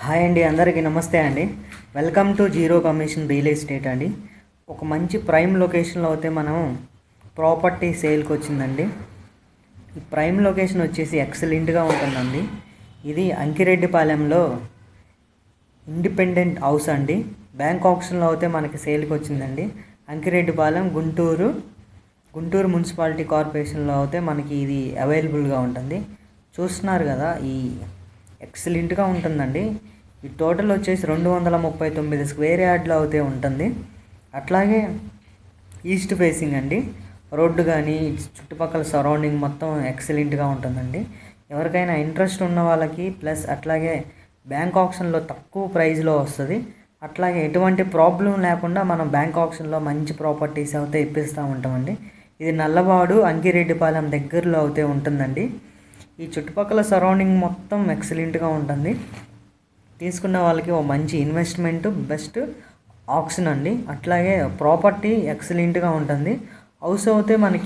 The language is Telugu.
హాయ్ అండి, అందరికీ నమస్తే అండి. Welcome to zero commission real estate అండి. ఒక మంచి ప్రైమ్ లొకేషన్లో అయితే మనం ప్రాపర్టీ సేల్కి వచ్చిందండి. ఈ ప్రైమ్ లొకేషన్ వచ్చేసి ఎక్సలెంట్గా ఉంటుందండి. ఇది అంకిరెడ్డిపాలెంలో ఇండిపెండెంట్ హౌస్ అండి. బ్యాంక్ ఆప్షన్లో అయితే మనకి సేల్కి వచ్చిందండి. అంకిరెడ్డిపాలెం గుంటూరు మున్సిపాలిటీ కార్పొరేషన్లో అయితే మనకి ఇది అవైలబుల్గా ఉంటుంది. చూస్తున్నారు కదా, ఈ ఎక్సలెంట్గా ఉంటుందండి. ఈ టోటల్ వచ్చేసి 239 స్క్వేర్ యార్డ్లో అయితే ఉంటుంది. అట్లాగే ఈస్ట్ ఫేసింగ్ అండి. రోడ్డు కానీ చుట్టుపక్కల సరౌండింగ్ మొత్తం ఎక్సలెంట్గా ఉంటుందండి. ఎవరికైనా ఇంట్రెస్ట్ ఉన్న వాళ్ళకి ప్లస్ అట్లాగే బ్యాంక్ ఆప్షన్లో తక్కువ ప్రైస్లో వస్తుంది. అట్లాగే ఎటువంటి ప్రాబ్లం లేకుండా మనం బ్యాంక్ ఆప్షన్లో మంచి ప్రాపర్టీస్ అయితే ఇప్పిస్తూ ఉంటామండి. ఇది నల్లబాడు అంకిరెడ్డిపాలెం దగ్గరలో అయితే ఉంటుందండి. ఈ చుట్టుపక్కల సరౌండింగ్ మొత్తం ఎక్సలెంట్గా ఉంటుంది. తీసుకున్న వాళ్ళకి ఓ మంచి ఇన్వెస్ట్మెంట్, బెస్ట్ ఆప్షన్ అండి. అట్లాగే ప్రాపర్టీ ఎక్సలెంట్గా ఉంటుంది. హౌస్ అయితే మనకి